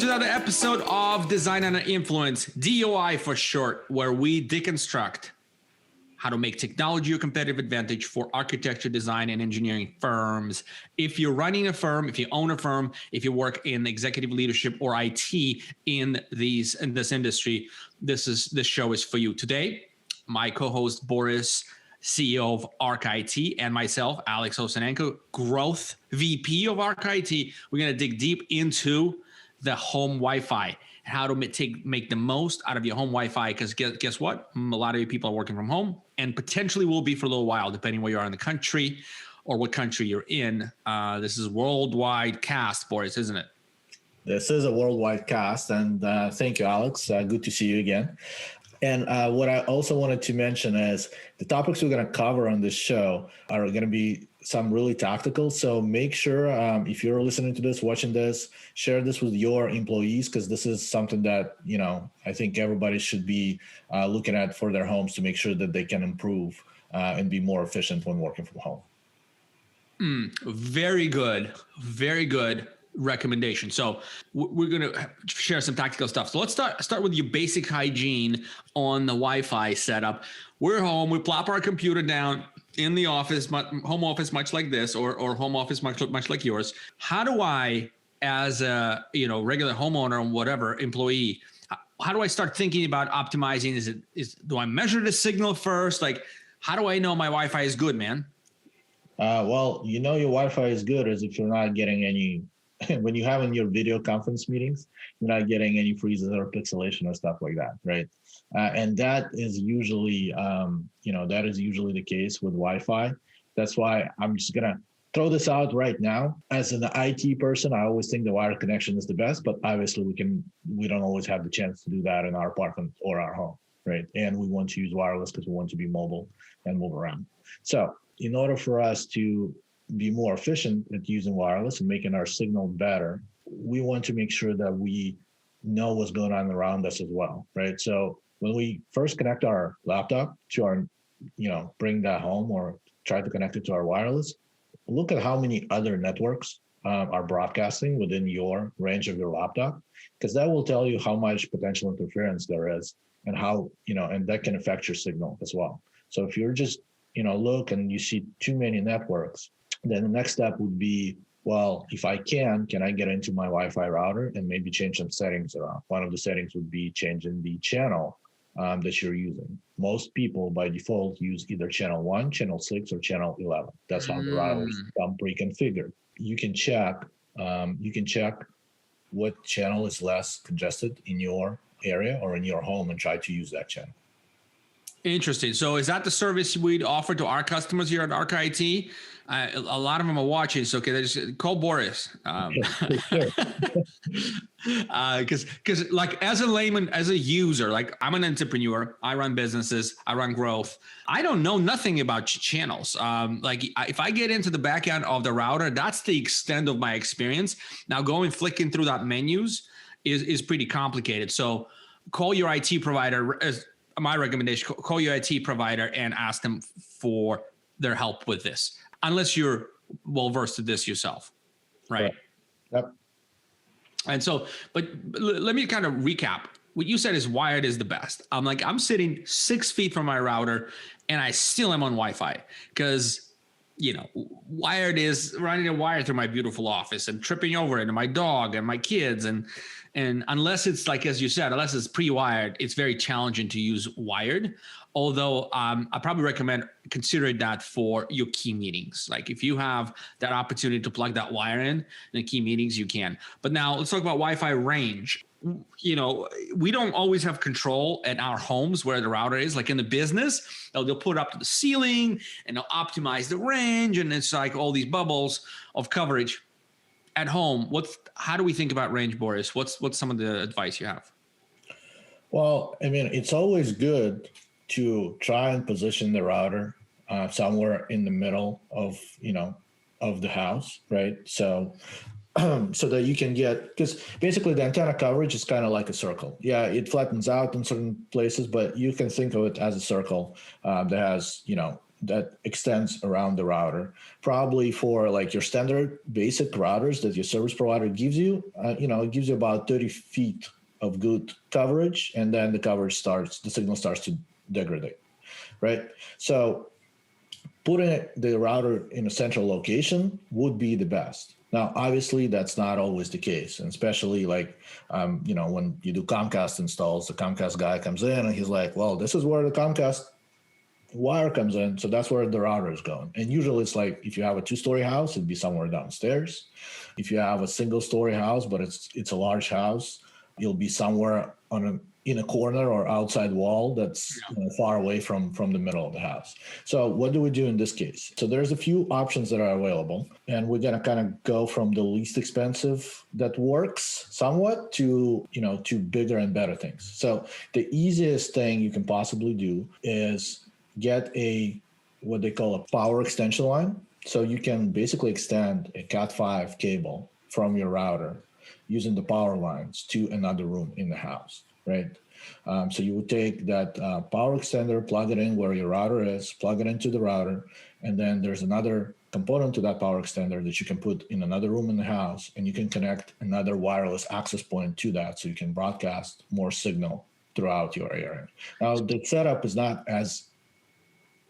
to another episode of Design Under Influence, DOI for short, where we deconstruct how to make technology your competitive advantage for architecture, design, and engineering firms. If you're running a firm, if you own a firm, if you work in executive leadership or IT in this industry, this show is for you. Today, my co-host Boris, CEO of Arc IT, and myself, Alex Osenenko, Growth VP of Arc IT. We're going to dig deep into the home Wi-Fi, how to make the most out of your home Wi-Fi, because guess what? A lot of you people are working from home and potentially will be for a little while, depending where you are in the country or what country you're in. This is worldwide cast, Boris, isn't it? This is a worldwide cast, and thank you, Alex. Good to see you again. And what I also wanted to mention is the topics we're going to cover on this show are going to be some really tactical. So make sure if you're listening to this, watching this, share this with your employees, because this is something that, I think everybody should be looking at for their homes to make sure that they can improve and be more efficient when working from home. Very good. Very good recommendation. So we're going to share some tactical stuff. So let's start with your basic hygiene on the Wi-Fi setup. We're home. We plop our computer down in the office, home office, much like this, or home office, much like yours. How do I, as a regular homeowner or whatever employee, how do I start thinking about optimizing? Do I measure the signal first? Like, how do I know my Wi-Fi is good, man? Well, your Wi-Fi is good is if you're not getting any. When you have in your video conference meetings, you're not getting any freezes or pixelation or stuff like that, right? And that is usually, the case with Wi-Fi. That's why I'm just gonna throw this out right now. As an IT person, I always think the wired connection is the best, but obviously we don't always have the chance to do that in our apartment or our home, right? And we want to use wireless because we want to be mobile and move around. So in order for us to be more efficient at using wireless and making our signal better, we want to make sure that we know what's going on around us as well, right? So when we first connect our laptop to our, bring that home or try to connect it to our wireless, look at how many other networks are broadcasting within your range of your laptop, because that will tell you how much potential interference there is and how, and that can affect your signal as well. So if you're just, look and you see too many networks, then the next step would be, well, if I can I get into my Wi-Fi router and maybe change some settings around? One of the settings would be changing the channel that you're using. Most people by default use either channel 1, channel 6, or channel 11. That's how the routers come pre-configured. You can check what channel is less congested in your area or in your home and try to use that channel. Interesting. So is that the service we'd offer to our customers here at Arc IT? A lot of them are watching, so they just call Boris. Because like as a layman, as a user, like I'm an entrepreneur, I run businesses, I run growth. I don't know nothing about channels. If I get into the back end of the router, that's the extent of my experience. Now flicking through that menus is pretty complicated. So call your IT provider. As my recommendation, call your IT provider and ask them for their help with this. Unless you're well-versed in this yourself, right? Yep. And so, but let me kind of recap. What you said is wired is the best. I'm sitting 6 feet from my router and I still am on Wi-Fi because, wired is running a wire through my beautiful office and tripping over it and my dog and my kids. And unless it's like, as you said, unless it's pre-wired, it's very challenging to use wired. Although I probably recommend considering that for your key meetings. Like if you have that opportunity to plug that wire in the key meetings, you can. But now let's talk about Wi-Fi range. We don't always have control at our homes where the router is. Like in the business, they'll put it up to the ceiling and they'll optimize the range. And it's like all these bubbles of coverage. At home, how do we think about range, Boris? What's some of the advice you have? Well, it's always good to try and position the router somewhere in the middle of the house, right? So that you can get, because basically the antenna coverage is kind of like a circle. Yeah, it flattens out in certain places, but you can think of it as a circle that has that extends around the router. Probably for like your standard basic routers that your service provider gives you, it gives you about 30 feet of good coverage, and then the signal starts to degrade, right? So putting the router in a central location would be the best. Now, obviously, that's not always the case, and especially like, when you do Comcast installs, the Comcast guy comes in and he's like, well, this is where the Comcast wire comes in, so that's where the router is going. And usually it's like, if you have a 2-story house, it'd be somewhere downstairs. If you have a single-story house, but it's a large house, you'll be somewhere in a corner or outside wall that's far away from the middle of the house. So what do we do in this case? So there's a few options that are available, and we're going to kind of go from the least expensive that works somewhat to bigger and better things. So the easiest thing you can possibly do is get what they call a power extension line. So you can basically extend a Cat5 cable from your router using the power lines to another room in the house, right? So you would take that power extender, plug it in where your router is, plug it into the router, and then there's another component to that power extender that you can put in another room in the house, and you can connect another wireless access point to that so you can broadcast more signal throughout your area. Now, the setup is not as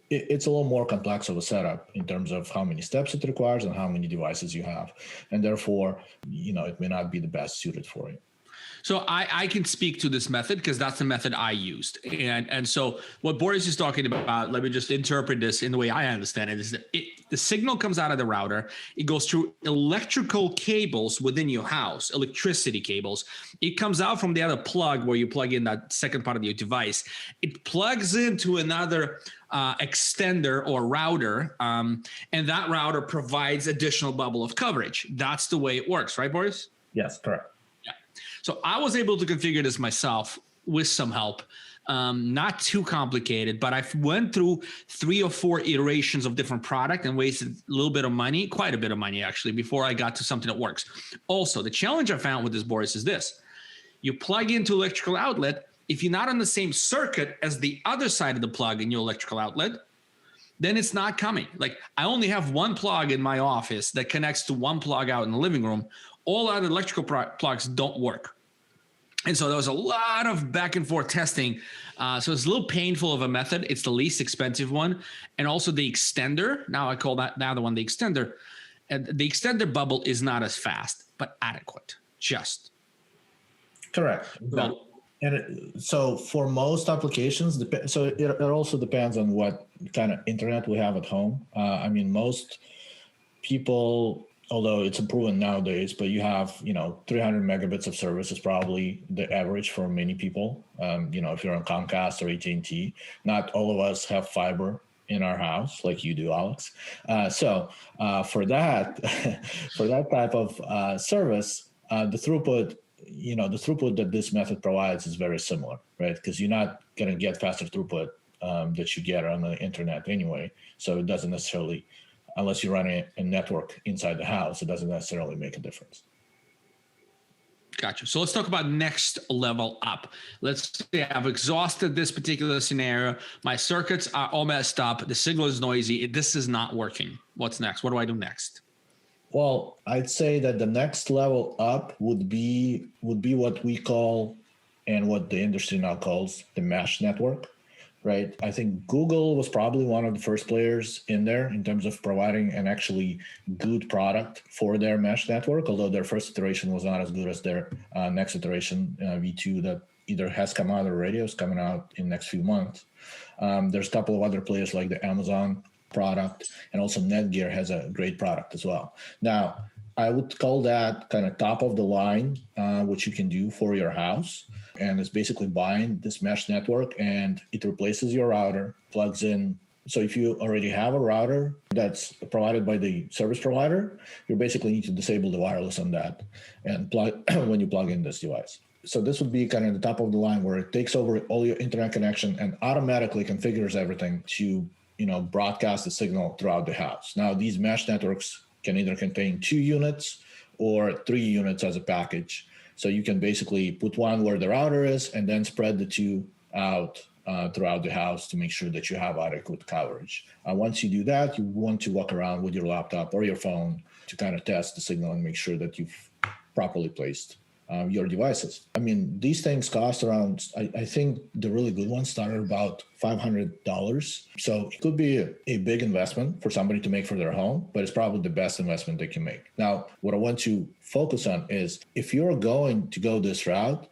it's a little more complex of a setup in terms of how many steps it requires and how many devices you have. And therefore, it may not be the best suited for you. So I can speak to this method because that's the method I used. And so what Boris is talking about, let me just interpret this in the way I understand it, is that the signal comes out of the router. It goes through electrical cables within your house, electricity cables. It comes out from the other plug where you plug in that second part of your device. It plugs into another extender or router, and that router provides additional bubble of coverage. That's the way it works, right, Boris? Yes, correct. So I was able to configure this myself with some help. Not too complicated, but I went through 3 or 4 iterations of different product and wasted a little bit of money, quite a bit of money actually, before I got to something that works. Also, the challenge I found with this, Boris, is this. You plug into electrical outlet. If you're not on the same circuit as the other side of the plug in your electrical outlet, then it's not coming. Like, I only have one plug in my office that connects to one plug out in the living room. All other electrical plugs don't work. And so there was a lot of back and forth testing. So it's a little painful of a method. It's the least expensive one. And also the extender. Now I call that now the one, the extender. And the extender bubble is not as fast, but adequate. Just. Correct. So, so for most applications, so it also depends on what kind of internet we have at home. Most people, although it's improving nowadays, but you have, 300 megabits of service is probably the average for many people. If you're on Comcast or AT&T, not all of us have fiber in our house like you do, Alex. So for that, for that type of service, the throughput that this method provides is very similar, right? Because you're not going to get faster throughput that you get on the internet anyway. So it doesn't necessarily, unless you're running a network inside the house, it doesn't necessarily make a difference. Gotcha. So let's talk about next level up. Let's say I've exhausted this particular scenario. My circuits are all messed up. The signal is noisy. This is not working. What's next? What do I do next? Well, I'd say that the next level up would be what we call, and what the industry now calls, the mesh network, right? I think Google was probably one of the first players in there in terms of providing an actually good product for their mesh network, although their first iteration was not as good as their next iteration, V2, that either has come out already or is coming out in the next few months. There's a couple of other players like the Amazon product, and also Netgear has a great product as well. Now, I would call that kind of top of the line, what you can do for your house. And it's basically buying this mesh network, and it replaces your router, plugs in. So if you already have a router that's provided by the service provider, you basically need to disable the wireless on that and plug when you plug in this device. So this would be kind of the top of the line, where it takes over all your internet connection and automatically configures everything to broadcast the signal throughout the house. Now, these mesh networks can either contain 2 units or 3 units as a package. So you can basically put one where the router is and then spread the 2 out throughout the house to make sure that you have adequate coverage. Once you do that, you want to walk around with your laptop or your phone to kind of test the signal and make sure that you've properly placed your devices. I mean, these things cost around, I think the really good ones start at about $500. So it could be a big investment for somebody to make for their home, but it's probably the best investment they can make. Now, what I want to focus on is if you're going to go this route,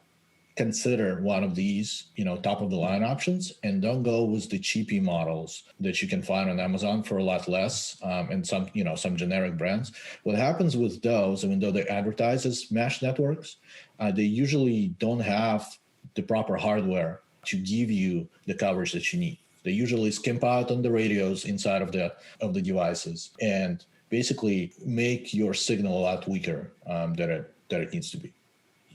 consider one of these, top of the line options, and don't go with the cheapy models that you can find on Amazon for a lot less, and some generic brands. What happens with those, even though they advertise as mesh networks, they usually don't have the proper hardware to give you the coverage that you need. They usually skimp out on the radios inside of the devices and basically make your signal a lot weaker than it needs to be.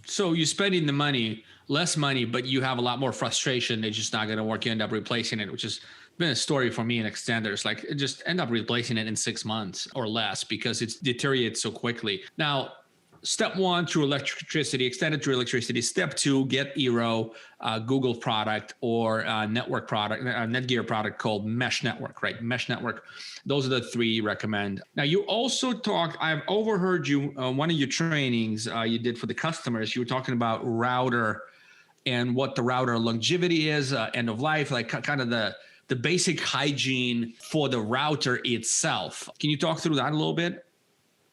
So you're spending the money, less money, but you have a lot more frustration. It's just not going to work. You end up replacing it, which has been a story for me in extenders. Like, just end up replacing it in 6 months or less because it's deteriorates so quickly. Now, step one, through electricity, extended through electricity. Step two, get Eero, Google product or network product, Netgear product called Mesh Network, right? Mesh Network. Those are the three you recommend. Now, you also talk, I've overheard you, one of your trainings you did for the customers, you were talking about router and what the router longevity is, end of life, like kind of the basic hygiene for the router itself. Can you talk through that a little bit?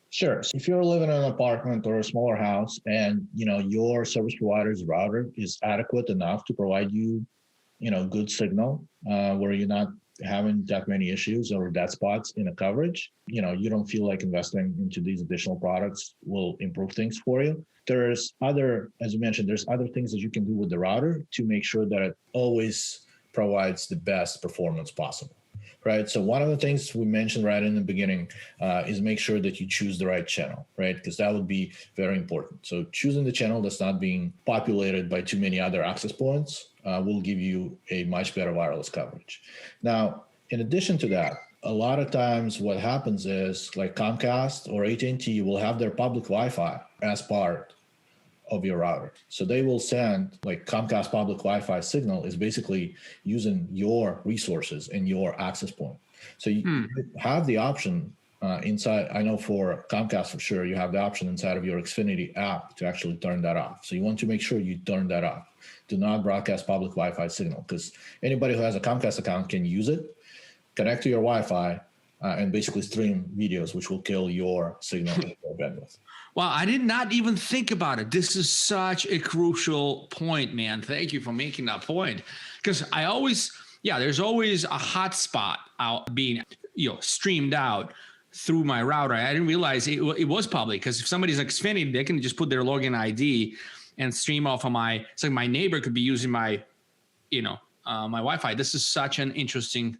Sure. So if you're living in an apartment or a smaller house and, your service provider's router is adequate enough to provide you, good signal where you're not having that many issues or dead spots in a coverage, you don't feel like investing into these additional products will improve things for you. There's as you mentioned, there's other things that you can do with the router to make sure that it always provides the best performance possible. Right. So one of the things we mentioned right in the beginning is make sure that you choose the right channel, right? Because that would be very important. So choosing the channel that's not being populated by too many other access points will give you a much better wireless coverage. Now, in addition to that, a lot of times what happens is like Comcast or AT&T will have their public Wi-Fi as part of your router. So they will send, like, Comcast public Wi-Fi signal is basically using your resources and your access point. So you have the option inside. I know for Comcast for sure, you have the option inside of your Xfinity app to actually turn that off. So you want to make sure you turn that off. Do not broadcast public Wi-Fi signal, because anybody who has a Comcast account can use it, connect to your Wi-Fi, and basically stream videos, which will kill your signal and your bandwidth. Wow, I did not even think about it. This is such a crucial point, man. Thank you for making that point. Because there's always a hotspot out being, streamed out through my router. I didn't realize it was public, because if somebody's like Xfinity, they can just put their login ID and stream off of my neighbor could be using my, my Wi-Fi. This is such an interesting,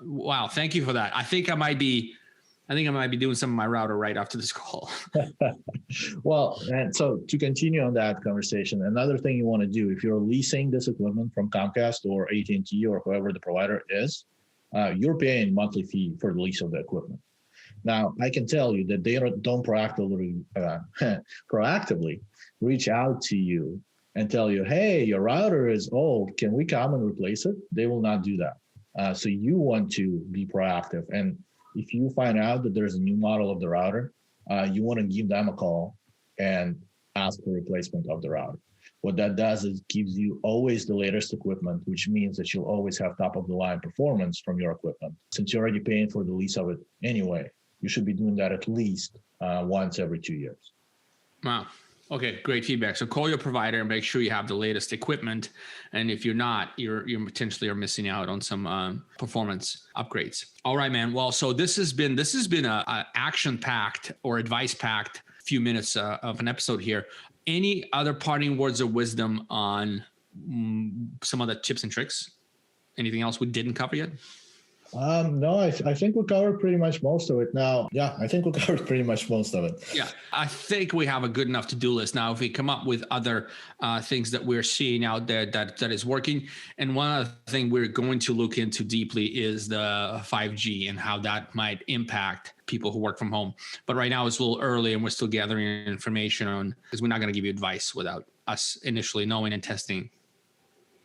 wow. Thank you for that. I think I might be doing some of my router right after this call. Well, and so to continue on that conversation, another thing you want to do if you're leasing this equipment from Comcast or AT&T or whoever the provider is, you're paying a monthly fee for the lease of the equipment. Now, I can tell you that they don't proactively reach out to you and tell you, hey, your router is old, can we come and replace it? They will not do that. So you want to be proactive. And if you find out that there's a new model of the router, you want to give them a call and ask for replacement of the router. What that does is gives you always the latest equipment, which means that you'll always have top of the line performance from your equipment. Since you're already paying for the lease of it anyway, you should be doing that at least once every 2 years. Wow. Okay, great feedback. So call your provider and make sure you have the latest equipment. And if you're not, you're potentially are missing out on some performance upgrades. All right, man. Well, so this has been a action-packed or advice-packed few minutes of an episode here. Any other parting words of wisdom on some of the tips and tricks? Anything else we didn't cover yet? No, I think we covered pretty much most of it now. Yeah, I think we covered pretty much most of it. Yeah, I think we have a good enough to-do list. Now, if we come up with other things that we're seeing out there that is working, and one other thing we're going to look into deeply is the 5G and how that might impact people who work from home. But right now it's a little early and we're still gathering information on, because we're not going to give you advice without us initially knowing and testing.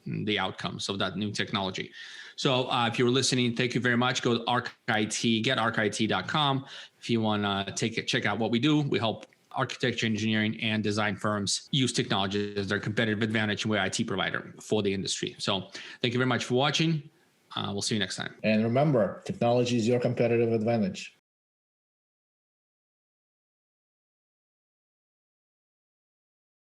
the outcomes of that new technology. So if you're listening, thank you very much. Go to ArcIT, getarcit.com. If you want to check out what we do, we help architecture, engineering, and design firms use technology as their competitive advantage, and we're IT provider for the industry. So thank you very much for watching. We'll see you next time. And remember, technology is your competitive advantage.